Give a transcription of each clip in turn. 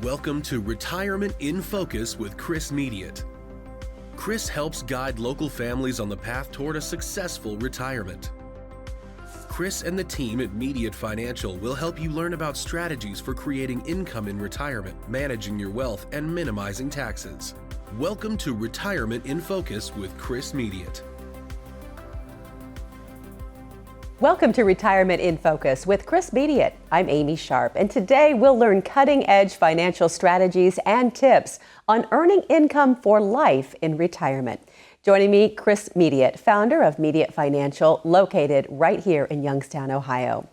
Welcome to Retirement in Focus with Chris Mediate. Chris helps guide local families on the path toward a successful retirement. Chris and the team at Mediate Financial will help you learn about strategies for creating income in retirement, managing your wealth, and minimizing taxes. Welcome to Retirement in Focus with Chris Mediate. Welcome to Retirement in Focus with Chris Mediate. I'm Amy Sharp, and today we'll learn cutting-edge financial strategies and tips on earning income for life in retirement. Joining me, Chris Mediate, founder of Mediate Financial, located right here in Youngstown, Ohio.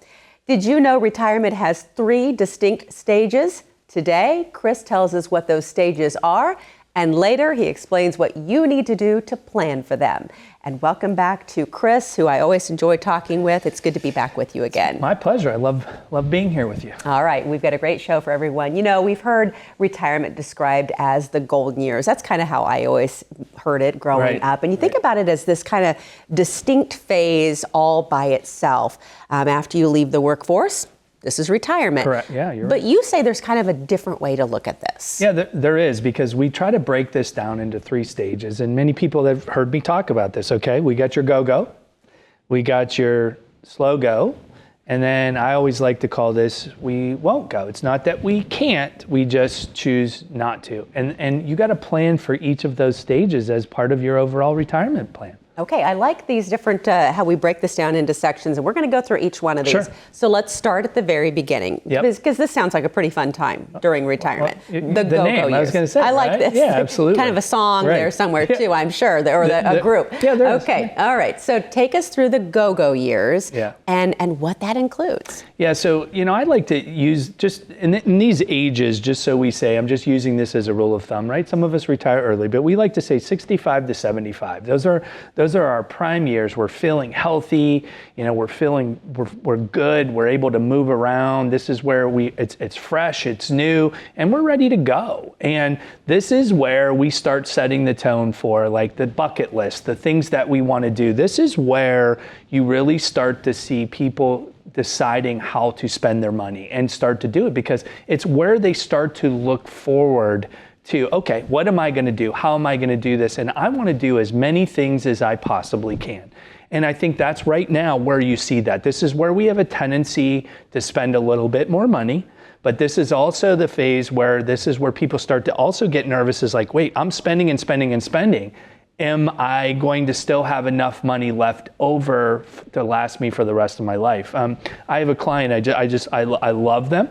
Did you know retirement has 3 distinct stages? Today, Chris tells us what those stages are, and later he explains what you need to do to plan for them. And welcome back to Chris, who I always enjoy talking with. It's good to be back with you again. My pleasure. I love being here with you. All right. We've got a great show for everyone. You know, we've heard retirement described as the golden years. That's kind of how I always heard it growing up. And you think about it as this kind of distinct phase all by itself. After you leave the workforce, this is retirement. Correct. Yeah, you're right. But you say there's kind of a different way to look at this. Yeah, there is, because we try to break this down into 3 stages. And many people have heard me talk about this. Okay, we got your go-go, we got your slow go, and then I always like to call this we won't go. It's not that we can't, we just choose not to. And you got to plan for each of those stages as part of your overall retirement plan. Okay, I like these different, how we break this down into sections, and we're going to go through each one of these. Sure. So let's start at the very beginning, because this sounds like a pretty fun time during retirement. The go-go name, years. I was going to say, I like this. Yeah, absolutely. Kind of a song there somewhere too, I'm sure, or a group. Yeah, there is. Okay, all right. So take us through the go-go years and what that includes. Yeah, so, you know, I like to use just in these ages, just so we say, I'm just using this as a rule of thumb, right? Some of us retire early, but we like to say 65 to 75. Those are our prime years. We're feeling healthy, you know, we're good, we're able to move around. This is where it's fresh, it's new, and we're ready to go. And this is where we start setting the tone for like the bucket list, the things that we want to do. This is where you really start to see people deciding how to spend their money and start to do it, because it's where they start to look forward to, okay, what am I going to do? How am I going to do this? And I want to do as many things as I possibly can. And I think that's right now where you see that. This is where we have a tendency to spend a little bit more money. But this is also the phase where this is where people start to also get nervous, is like, wait, I'm spending and spending and spending. Am I going to still have enough money left over to last me for the rest of my life? I have a client, I love them.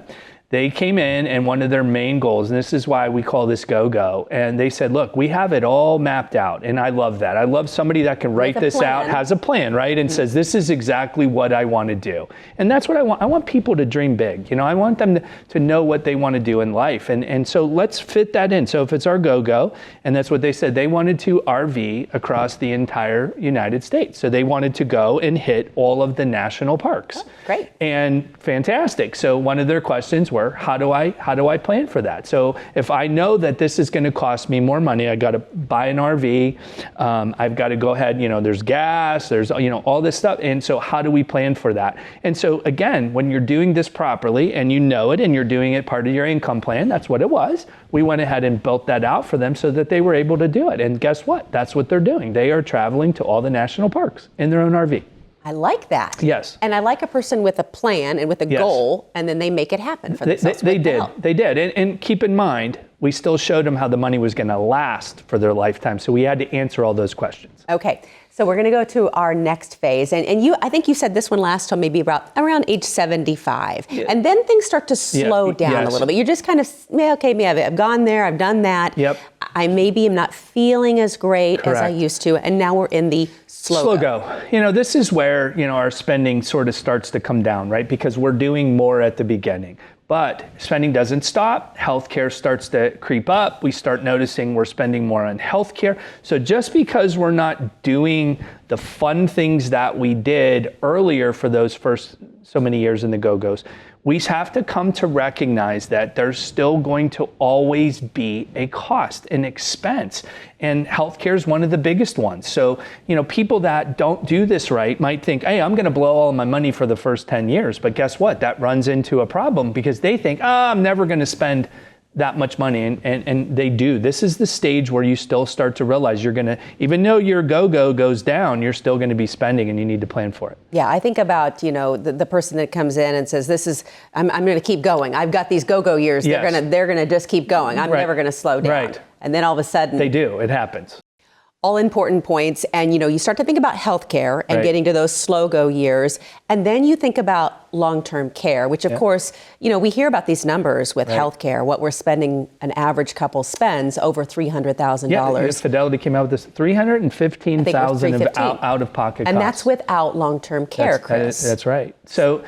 They came in, and one of their main goals, and this is why we call this go-go, and they said, look, we have it all mapped out. And I love that. I love somebody that can write this out, has a plan, right? And says, this is exactly what I want to do. And that's what I want. I want people to dream big. You know, I want them to know what they want to do in life. And so let's fit that in. So if it's our go-go, and that's what they said, they wanted to RV across the entire United States. So they wanted to go and hit all of the national parks. Oh, great. And fantastic. So one of their questions were, how do I plan for that? So if I know that this is going to cost me more money, I got to buy an RV. I've got to go ahead, you know, there's gas, there's, you know, all this stuff. And so how do we plan for that? And so again, when you're doing this properly and you know it and you're doing it part of your income plan, that's what it was. We went ahead and built that out for them so that they were able to do it. And guess what? That's what they're doing. They are traveling to all the national parks in their own RV. I like that. Yes. And I like a person with a plan and with a goal, and then they make it happen for themselves. They did. And keep in mind, we still showed them how the money was going to last for their lifetime. So we had to answer all those questions. Okay. So we're going to go to our next phase. And I think you said this one last time, maybe around age 75. Yeah. And then things start to slow down a little bit. You're just kind of, I've gone there, I've done that. Yep. I maybe am not feeling as great as I used to. And now we're in the slow go. You know, this is where, you know, our spending sort of starts to come down, right? Because we're doing more at the beginning. But spending doesn't stop. Healthcare starts to creep up. We start noticing we're spending more on healthcare. So just because we're not doing the fun things that we did earlier for those first so many years in the go-go's, we have to come to recognize that there's still going to always be a cost, an expense. And healthcare is one of the biggest ones. So, you know, people that don't do this right might think, hey, I'm going to blow all my money for the first 10 years. But guess what? That runs into a problem because they think, I'm never going to spend that much money, and they do. This is the stage where you still start to realize you're gonna, even though your go-go goes down, you're still gonna be spending, and you need to plan for it. Yeah, I think about, the person that comes in and says, I'm gonna keep going. I've got these go-go years. Yes. They're gonna just keep going. I'm Right. never gonna slow down. Right. And then all of a sudden, They do, it happens. all important points. And, you start to think about healthcare and Right. getting to those slow go years. And then you think about long-term care, which of course, we hear about these numbers with healthcare, what we're spending, an average couple spends over $300,000. Yeah, Fidelity came out with this $315,000 of out-of-pocket costs. And that's without long-term care, Chris. That's right. So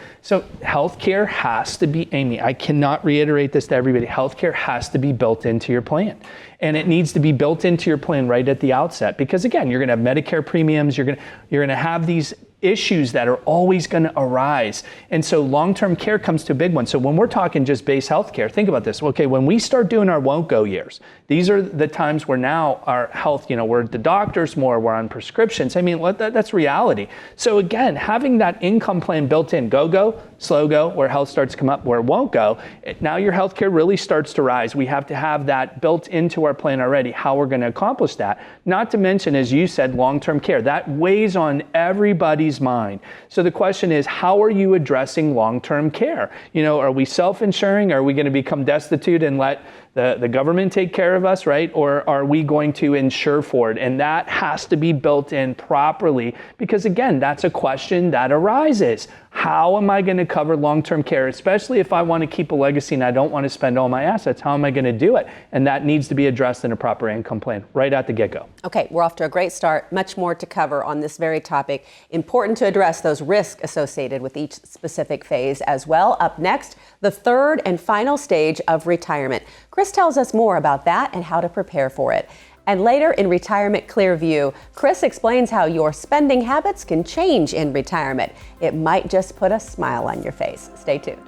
healthcare has to be, Amy, I cannot reiterate this to everybody, healthcare has to be built into your plan. And it needs to be built into your plan right at the outset, because again, you're gonna have Medicare premiums, you're gonna have these issues that are always going to arise. And so long-term care comes to a big one. So when we're talking just base health care, think about this. Okay, when we start doing our won't go years, these are the times where now our health, we're at the doctors more, we're on prescriptions. I mean, that's reality. So again, having that income plan built in, go, slow go, where health starts to come up, where it won't go, now your health care really starts to rise. We have to have that built into our plan already, how we're going to accomplish that. Not to mention, as you said, long-term care. That weighs on everybody's mind. So the question is, how are you addressing long-term care? Are we self-insuring? Are we going to become destitute and let the government take care of us, right? Or are we going to insure for it? And that has to be built in properly, because again, that's a question that arises. How am I going to cover long-term care, especially if I want to keep a legacy and I don't want to spend all my assets? How am I going to do it? And that needs to be addressed in a proper income plan right at the get-go. Okay, we're off to a great start. Much more to cover on this very topic. Important to address those risks associated with each specific phase as well. Up next, the third and final stage of retirement. Chris tells us more about that and how to prepare for it. And later in Retirement Clear View, Chris explains how your spending habits can change in retirement. It might just put a smile on your face. Stay tuned.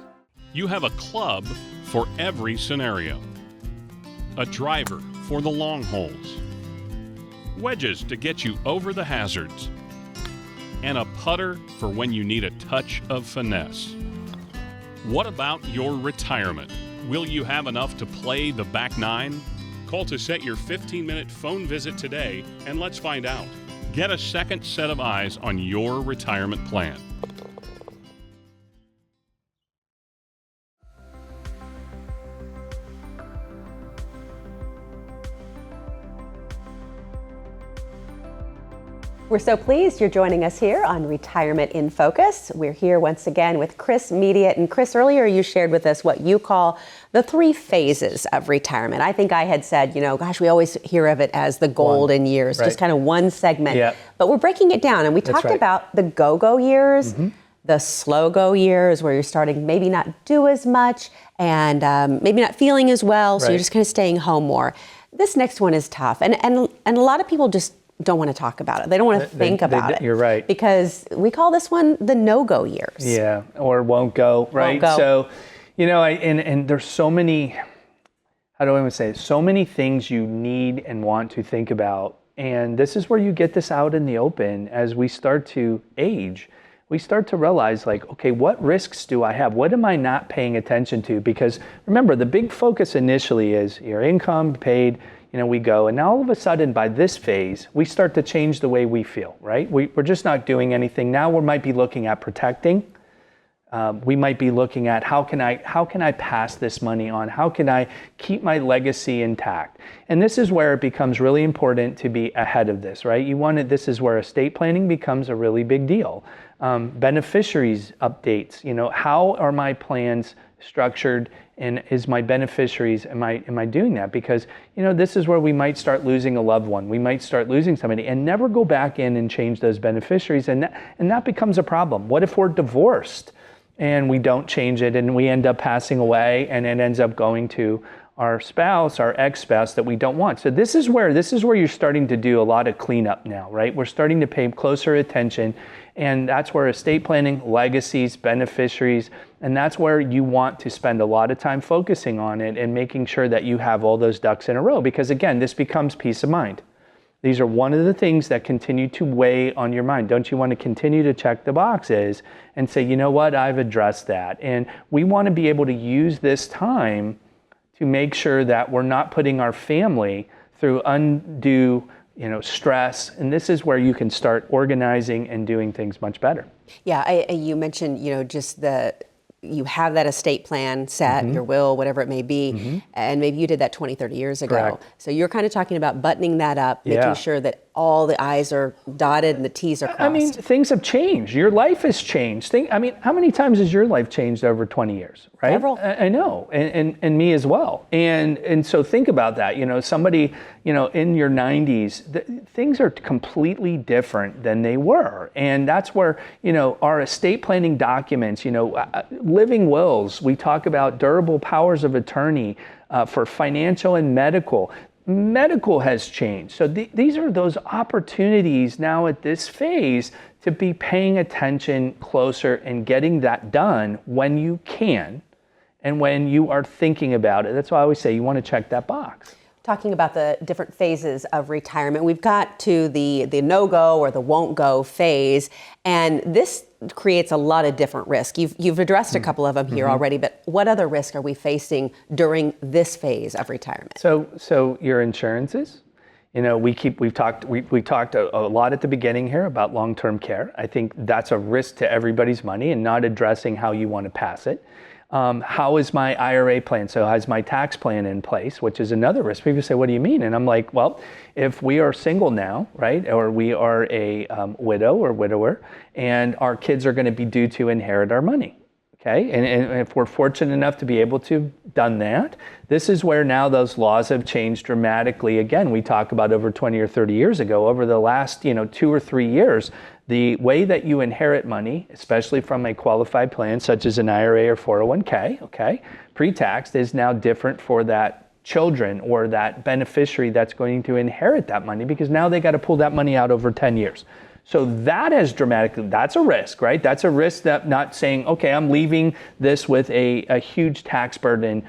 You have a club for every scenario. A driver for the long holes. Wedges to get you over the hazards. And a putter for when you need a touch of finesse. What about your retirement? Will you have enough to play the back nine? Call to set your 15-minute phone visit today, and let's find out. Get a second set of eyes on your retirement plan. We're so pleased you're joining us here on Retirement in Focus. We're here once again with Chris Mediate. And Chris, earlier you shared with us what you call the 3 phases of retirement. I think I had said, gosh, we always hear of it as the golden years, just kind of one segment. Yep. But we're breaking it down, and we talked about the go-go years, the slow-go years, where you're starting maybe not do as much and maybe not feeling as well, so you're just kind of staying home more. This next one is tough, and a lot of people just don't want to talk about it. They don't want to think about it. You're right. Because we call this one the no-go years. Yeah, or won't go, right? Won't go. So, and there's so many, how do I want to say it? So many things you need and want to think about. And this is where you get this out in the open as we start to age. We start to realize, okay, what risks do I have? What am I not paying attention to? Because remember, the big focus initially is your income, paid, we go. And now all of a sudden, by this phase, we start to change the way we feel, right? We're just not doing anything. Now we might be looking at protecting. We might be looking at how can I pass this money on? How can I keep my legacy intact? And this is where it becomes really important to be ahead of this, right? This is where estate planning becomes a really big deal. Beneficiaries updates, how are my plans structured, and is my beneficiaries, am I doing that? Because, this is where we might start losing a loved one. We might start losing somebody and never go back in and change those beneficiaries. And that becomes a problem. What if we're divorced and we don't change it and we end up passing away and it ends up going to our spouse, our ex-spouse that we don't want? So this is where you're starting to do a lot of cleanup now, right? We're starting to pay closer attention, and that's where estate planning, legacies, beneficiaries, and that's where you want to spend a lot of time focusing on it and making sure that you have all those ducks in a row, because again, this becomes peace of mind. These are one of the things that continue to weigh on your mind. Don't you want to continue to check the boxes and say, you know what, I've addressed that. And we want to be able to use this time to make sure that we're not putting our family through undue stress. And this is where you can start organizing and doing things much better. Yeah, you mentioned, just you have that estate plan set, your will, whatever it may be, and maybe you did that 20, 30 years ago. Correct. So you're kind of talking about buttoning that up, making sure that all the I's are dotted and the T's are crossed. I mean, things have changed. Your life has changed. how many times has your life changed over 20 years, right? Several. I know, and me as well. And so think about that. Somebody, in your 90s, things are completely different than they were. And that's where, our estate planning documents, living wills, we talk about durable powers of attorney for financial and medical. Medical has changed. So these are those opportunities now at this phase to be paying attention closer and getting that done when you can and when you are thinking about it. That's why I always say you want to check that box. Talking about the different phases of retirement, we've got to the no-go or the won't-go phase, and this creates a lot of different risk. You've addressed a couple of them here already, but what other risk are we facing during this phase of retirement? So your insurances, we talked a lot at the beginning here about long-term care. I think that's a risk to everybody's money and not addressing how you want to pass it. How is my IRA plan? So has my tax plan in place, which is another risk. People say, what do you mean? And I'm like, well, if we are single now, right, or we are a widow or widower, and our kids are going to be due to inherit our money, okay? And if we're fortunate enough to be able to have done that, this is where now those laws have changed dramatically. Again, we talk about over 20 or 30 years ago, over the last 2 or 3 years, the way that you inherit money, especially from a qualified plan such as an IRA or 401k, okay, pre-taxed, is now different for that children or that beneficiary that's going to inherit that money, because now they got to pull that money out over 10 years. So that has dramatically, that's a risk, right? That's a risk that not saying, okay, I'm leaving this with a huge tax burden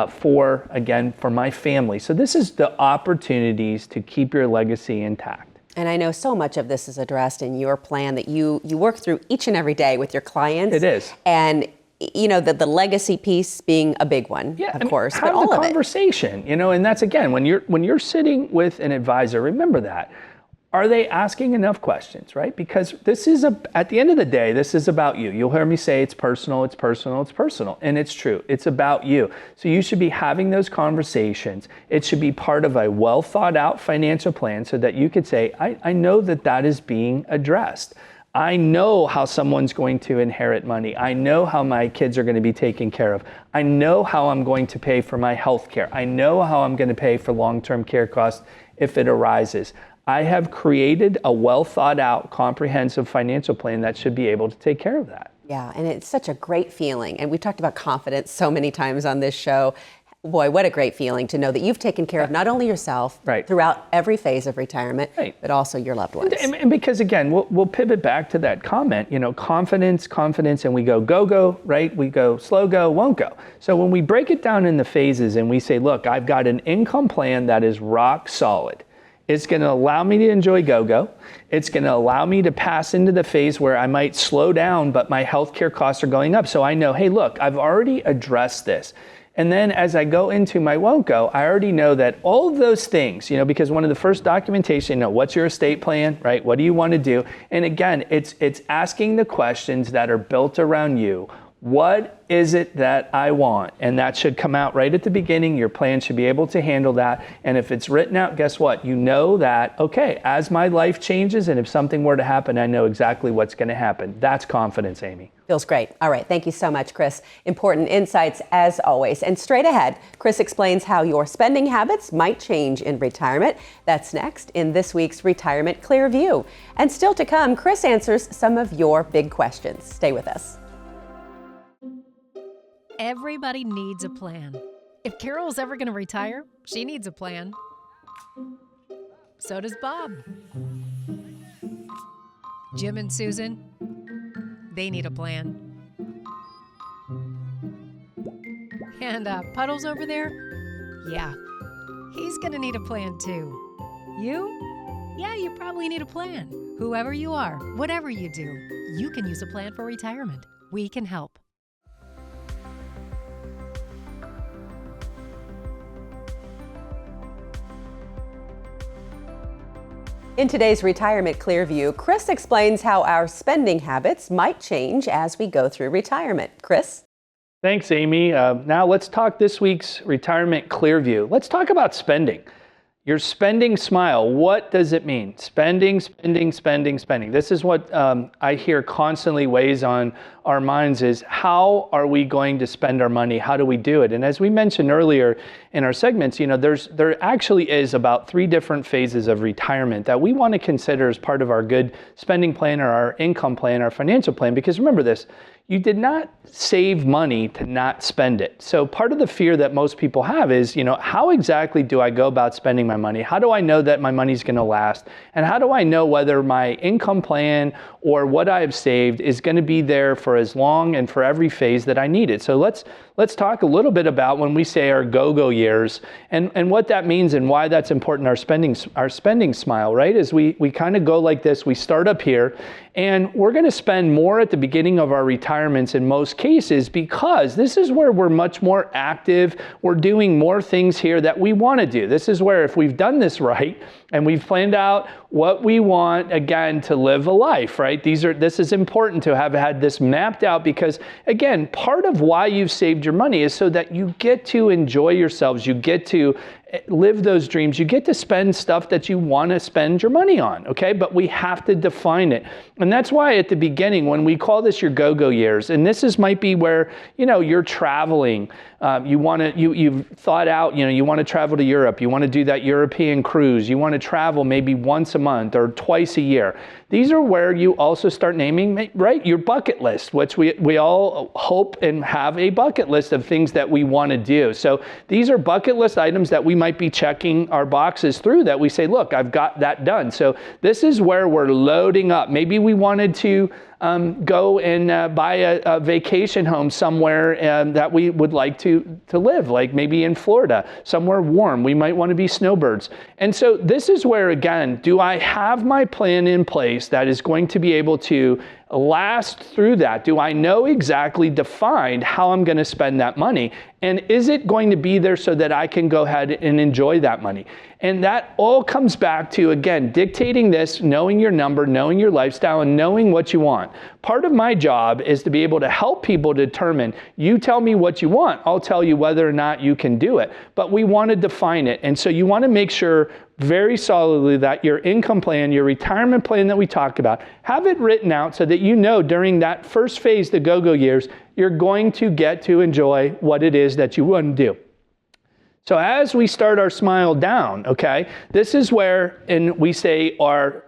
for my family. So this is the opportunities to keep your legacy intact. And I know so much of this is addressed in your plan that you work through each and every day with your clients. It is. And the legacy piece being a big one, of course, but all of it. Have the conversation, and that's, again, when you're sitting with an advisor, remember that. Are they asking enough questions, right? Because this is at the end of the day, this is about you. You'll hear me say it's personal, it's personal, it's personal. And it's true. It's about you. So you should be having those conversations. It should be part of a well thought out financial plan so that you could say, I know that is being addressed. I know how someone's going to inherit money. I know how my kids are going to be taken care of. I know how I'm going to pay for my health care. I know how I'm going to pay for long-term care costs if it arises. I have created a well thought out, comprehensive financial plan that should be able to take care of that. Yeah, and it's such a great feeling. And we've talked about confidence so many times on this show. Boy, what a great feeling to know that you've taken care of not only yourself throughout every phase of retirement, but also your loved ones. And because, again, we'll pivot back to that comment, confidence, and we go, right? We go slow go, won't go. So when we break it down in the phases and we say, look, I've got an income plan that is rock solid. It's going to allow me to enjoy go-go. It's going to allow me to pass into the phase where I might slow down, but my healthcare costs are going up. So I know, hey, look, I've already addressed this. And then as I go into my won't go, I already know that all of those things, because one of the first documentation, what's your estate plan, right? What do you want to do? And again, it's asking the questions that are built around you. What is it that I want? And that should come out right at the beginning. Your plan should be able to handle that. And if it's written out, guess what? You know that, okay, as my life changes and if something were to happen, I know exactly what's going to happen. That's confidence, Amy. Feels great. All right. Thank you so much, Chris. Important insights as always. And straight ahead, Chris explains how your spending habits might change in retirement. That's next in this week's Retirement Clear View. And still to come, Chris answers some of your big questions. Stay with us. Everybody needs a plan. If Carol's ever going to retire, she needs a plan. So does Bob. Jim and Susan, they need a plan. And Puddles over there, yeah, he's going to need a plan too. You? Yeah, you probably need a plan. Whoever you are, whatever you do, you can use a plan for retirement. We can help. In today's Retirement Clearview, Chris explains how our spending habits might change as we go through retirement. Chris? Thanks, Amy. Now let's talk this week's Retirement Clearview. Let's talk about spending. Your spending smile, what does it mean? Spending, spending, spending, spending. This is what I hear constantly weighs on our minds is how are we going to spend our money? How do we do it? And as we mentioned earlier in our segments, there actually is about 3 different phases of retirement that we want to consider as part of our good spending plan or our income plan, our financial plan, because remember this, you did not save money to not spend it. So part of the fear that most people have is, how exactly do I go about spending my money? How do I know that my money's going to last? And how do I know whether my income plan or what I have saved is going to be there for as long and for every phase that I need it? So let's talk a little bit about when we say our go-go years and what that means and why that's important, our spending smile, right? As we kind of go like this, we start up here and we're going to spend more at the beginning of our retirements in most cases because this is where we're much more active. We're doing more things here that we want to do. This is where if we've done this right and we've planned out what we want, again, to live a life, right? This is important to have had this mapped out because, again, part of why you've saved your money is so that you get to enjoy yourselves. You get to live those dreams. You get to spend stuff that you want to spend your money on, okay? But we have to define it. And that's why at the beginning, when we call this your go-go years, and might be where, you're traveling, you've thought out, you want to travel to Europe, you want to do that European cruise, you want to travel maybe once a month or twice a year. These are where you also start naming, right, your bucket list, which we all hope and have a bucket list of things that we want to do. So these are bucket list items that we might be checking our boxes through that we say, look, I've got that done. So this is where we're loading up. Maybe we wanted to go and buy a vacation home somewhere that we would like to live, like maybe in Florida, somewhere warm. We might want to be snowbirds. And so this is where, again, do I have my plan in place that is going to be able to last through that? Do I know exactly defined how I'm going to spend that money? And is it going to be there so that I can go ahead and enjoy that money? And that all comes back to, again, dictating this, knowing your number, knowing your lifestyle, and knowing what you want. Part of my job is to be able to help people determine, you tell me what you want, I'll tell you whether or not you can do it. But we want to define it. And so you want to make sure very solidly that your income plan, your retirement plan that we talked about, have it written out so that you know during that first phase, the go-go years, you're going to get to enjoy what it is that you want to do. So as we start our smile down, okay, this is where, and we say our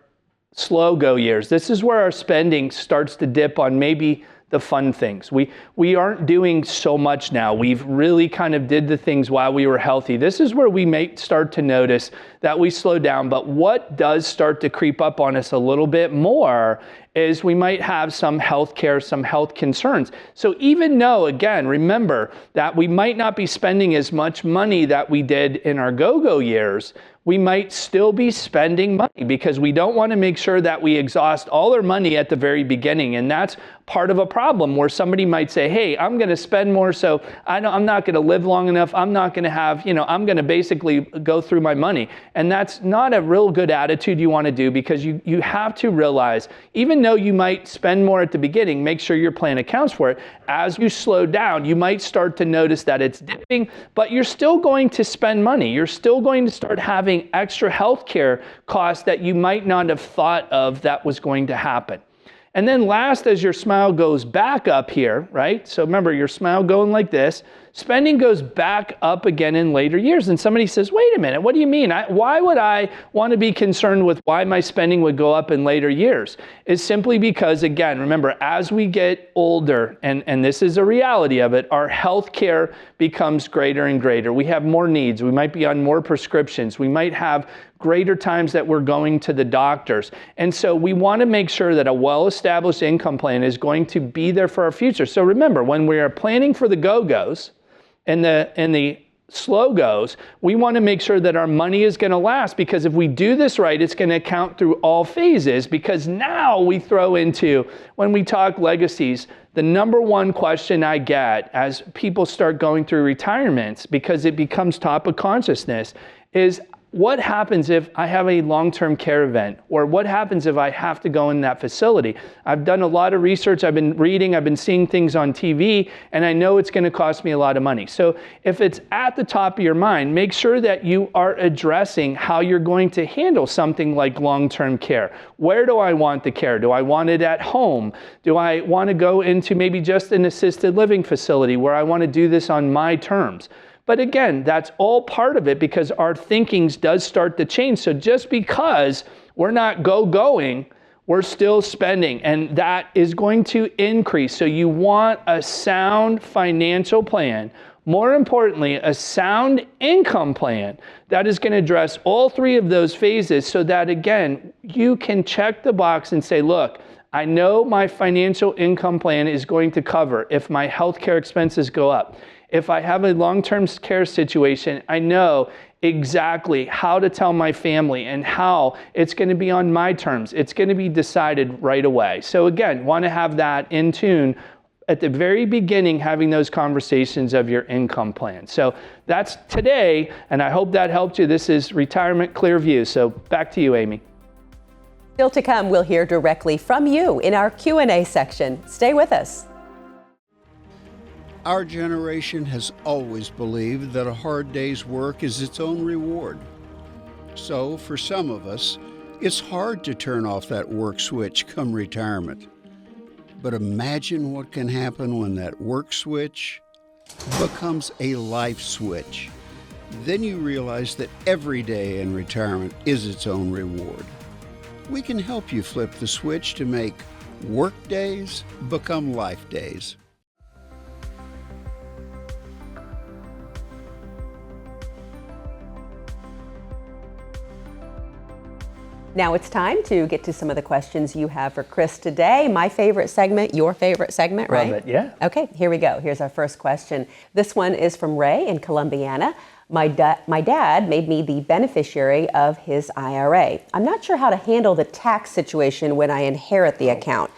slow go years, this is where our spending starts to dip on maybe the fun things. We aren't doing so much now. We've really kind of did the things while we were healthy. This is where we may start to notice that we slow down. But what does start to creep up on us a little bit more is we might have some health care, some health concerns. So even though, again, remember that we might not be spending as much money that we did in our go-go years, we might still be spending money because we don't want to make sure that we exhaust all our money at the very beginning. And that's part of a problem where somebody might say, hey, I'm going to spend more, so I'm not going to live long enough. I'm not going to have, I'm going to basically go through my money. And that's not a real good attitude you want to do because you have to realize, even though you might spend more at the beginning, make sure your plan accounts for it. As you slow down, you might start to notice that it's dipping, but you're still going to spend money. You're still going to start having extra health care costs that you might not have thought of that was going to happen. And then last, as your smile goes back up here, right? So remember, your smile going like this, spending goes back up again in later years. And somebody says, wait a minute, what do you mean? Why would I want to be concerned with why my spending would go up in later years? It's simply because, again, remember, as we get older, and this is a reality of it, our health care becomes greater and greater. We have more needs. We might be on more prescriptions. We might have greater times that we're going to the doctors. And so we want to make sure that a well-established income plan is going to be there for our future. So remember, when we are planning for the go-go's and the slow goes, we want to make sure that our money is going to last, because if we do this right, it's going to count through all phases, because now we throw into, when we talk legacies, the number one question I get as people start going through retirements, because it becomes top of consciousness, is what happens if I have a long-term care event? Or what happens if I have to go in that facility? I've done a lot of research, I've been reading, I've been seeing things on TV, and I know it's gonna cost me a lot of money. So if it's at the top of your mind, make sure that you are addressing how you're going to handle something like long-term care. Where do I want the care? Do I want it at home? Do I want to go into maybe just an assisted living facility where I want to do this on my terms? But again, that's all part of it because our thinking does start to change. So just because we're not going, we're still spending, and that is going to increase. So you want a sound financial plan. More importantly, a sound income plan that is going to address all three of those phases so that, again, you can check the box and say, look, I know my financial income plan is going to cover if my healthcare expenses go up. If I have a long-term care situation, I know exactly how to tell my family and how it's going to be on my terms. It's going to be decided right away. So again, want to have that in tune at the very beginning, having those conversations of your income plan. So that's today, and I hope that helped you. This is Retirement Clear View. So back to you, Amy. Still to come, we'll hear directly from you in our Q&A section. Stay with us. Our generation has always believed that a hard day's work is its own reward. So, for some of us, it's hard to turn off that work switch come retirement. But imagine what can happen when that work switch becomes a life switch. Then you realize that every day in retirement is its own reward. We can help you flip the switch to make work days become life days. Now it's time to get to some of the questions you have for Chris today. My favorite segment, your favorite segment, right? Love it, yeah. Okay, here we go. Here's our first question. This one is from Ray in Columbiana. My dad made me the beneficiary of his IRA. I'm not sure how to handle the tax situation when I inherit the account.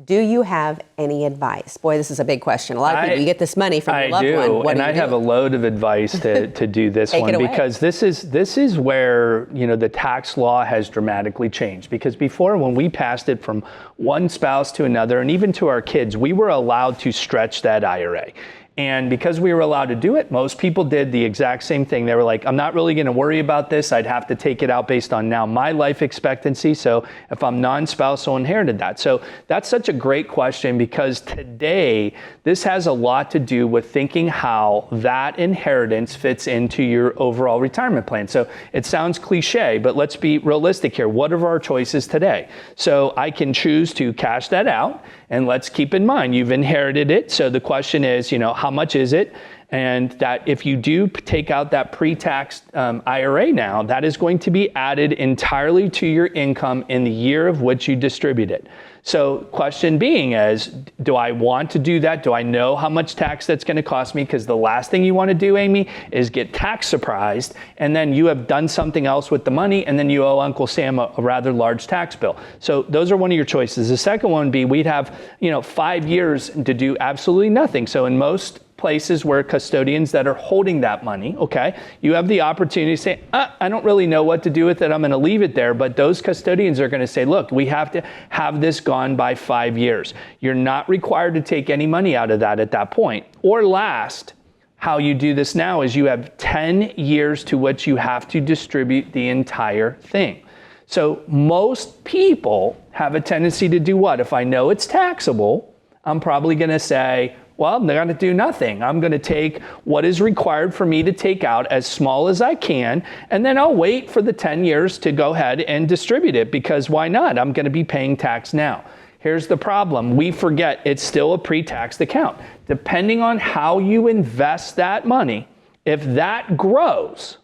Do you have any advice? Boy, this is a big question. A lot of people, you get this money from your loved one. What do you do? I have a load of advice to do this one because this is where, you know, the tax law has dramatically changed. Because before, when we passed it from one spouse to another, and even to our kids, we were allowed to stretch that IRA. And because we were allowed to do it, most people did the exact same thing. They were like, I'm not really going to worry about this. I'd have to take it out based on now my life expectancy. So if I'm non-spousal, inherited that. So that's such a great question because today, this has a lot to do with thinking how that inheritance fits into your overall retirement plan. So it sounds cliche, but let's be realistic here. What are our choices today? So I can choose to cash that out. And let's keep in mind, you've inherited it. So the question is, you know, how much is it? And that if you do take out that pre-tax IRA now, that is going to be added entirely to your income in the year of which you distribute it. So question being is, do I want to do that? Do I know how much tax that's going to cost me? Because the last thing you want to do, Amy, is get tax surprised, and then you have done something else with the money, and then you owe Uncle Sam a rather large tax bill. So those are one of your choices. The second one would be, we'd have 5 years to do absolutely nothing. So in most places where custodians that are holding that money, okay, you have the opportunity to say, I don't really know what to do with it. I'm going to leave it there. But those custodians are going to say, look, we have to have this gone by 5 years. You're not required to take any money out of that at that point. Or last, how you do this now is you have 10 years to which you have to distribute the entire thing. So most people have a tendency to do what? If I know it's taxable, I'm probably going to say, well, I'm going to do nothing. I'm going to take what is required for me to take out as small as I can, and then I'll wait for the 10 years to go ahead and distribute it, because why not? I'm going to be paying tax now. Here's the problem. We forget it's still a pre-taxed account. Depending on how you invest that money, if that grows,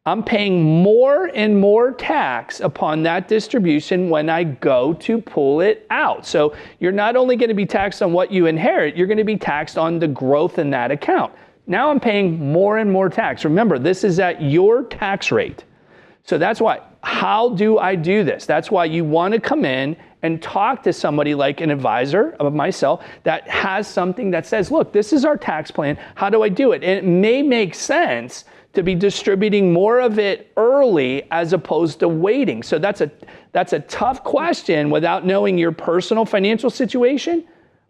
I'm paying more and more tax upon that distribution when I go to pull it out. So you're not only going to be taxed on what you inherit, you're going to be taxed on the growth in that account. Now I'm paying more and more tax. Remember, this is at your tax rate. So that's why How do I do this? That's why you want to come in and talk to somebody like an advisor of myself that has something that says, look, this is our tax plan. How do I do it? And it may make sense to be distributing more of it early as opposed to waiting. So that's a tough question without knowing your personal financial situation.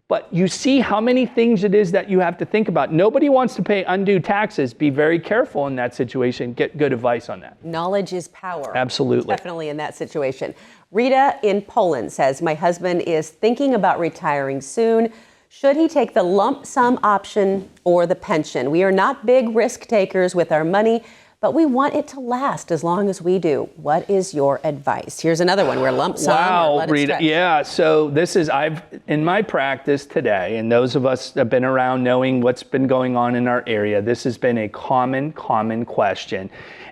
But you see how many things it is that you have to think about. Nobody wants to pay undue taxes. Be very careful in that situation. Get good advice on that. Knowledge is power. Absolutely. Definitely in that situation. Rita in Poland says, my husband is thinking about retiring soon. Should he take the lump sum option or the pension? We are not big risk takers with our money, but we want it to last as long as we do. What is your advice? Here's another one where lump sum or let it Rita. stretch. Yeah, so this is, in my practice today, and those of us that have been around knowing what's been going on in our area, this has been a common question.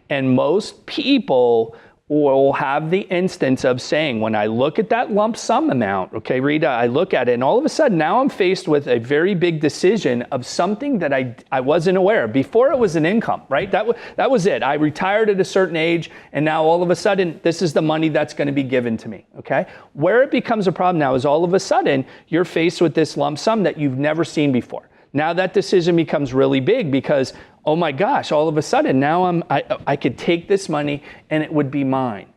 And most people will have the instance of saying, when I look at that lump sum amount, okay, Rita, I look at it and all of a sudden now I'm faced with a very big decision of something that I wasn't aware of. Before it was an income, right? That was it. I retired at a certain age and now all of a sudden this is the money that's going to be given to me, okay? Where it becomes a problem now is all of a sudden you're faced with this lump sum that you've never seen before. Now that decision becomes really big because, oh my gosh, all of a sudden now I could take this money and it would be mine.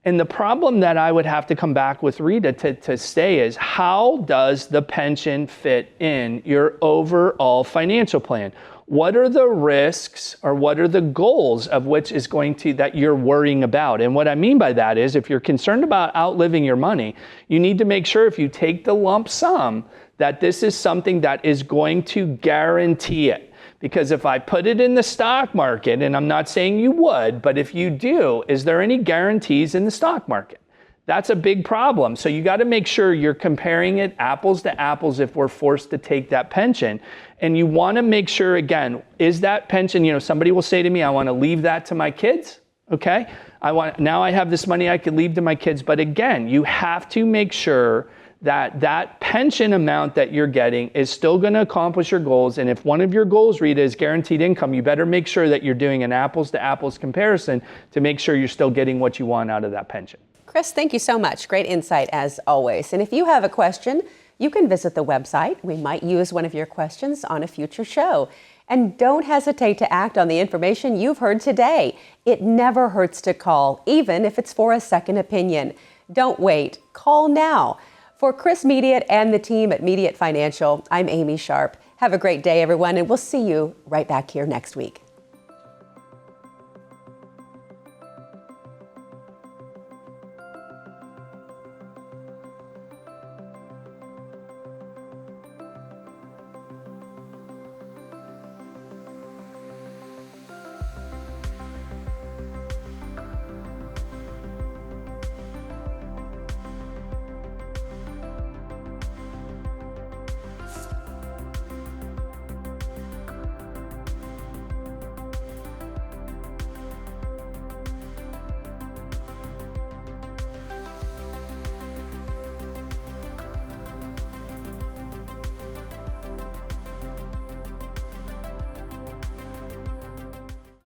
And the problem that I would have to come back with Rita to say is, how does the pension fit in your overall financial plan? What are the risks or what are the goals of which is going to, that you're worrying about? And what I mean by that is, if you're concerned about outliving your money, you need to make sure if you take the lump sum, that this is something that is going to guarantee it. Because if I put it in the stock market, and I'm not saying you would, but if you do, is there any guarantees in the stock market? That's a big problem. So you got to make sure you're comparing it apples to apples if we're forced to take that pension. And you want to make sure, again, is that pension, somebody will say to me, I want to leave that to my kids. Okay. Now I have this money I could leave to my kids. But again, you have to make sure that pension amount that you're getting is still going to accomplish your goals. And if one of your goals, Rita, is guaranteed income, you better make sure that you're doing an apples to apples comparison to make sure you're still getting what you want out of that pension. Chris, thank you so much. Great insight as always. And if you have a question, you can visit the website. We might use one of your questions on a future show. And don't hesitate to act on the information you've heard today. It never hurts to call, even if it's for a second opinion. Don't wait. Call now. For Chris Mediate and the team at Mediate Financial, I'm Amy Sharp. Have a great day, everyone, and we'll see you right back here next week.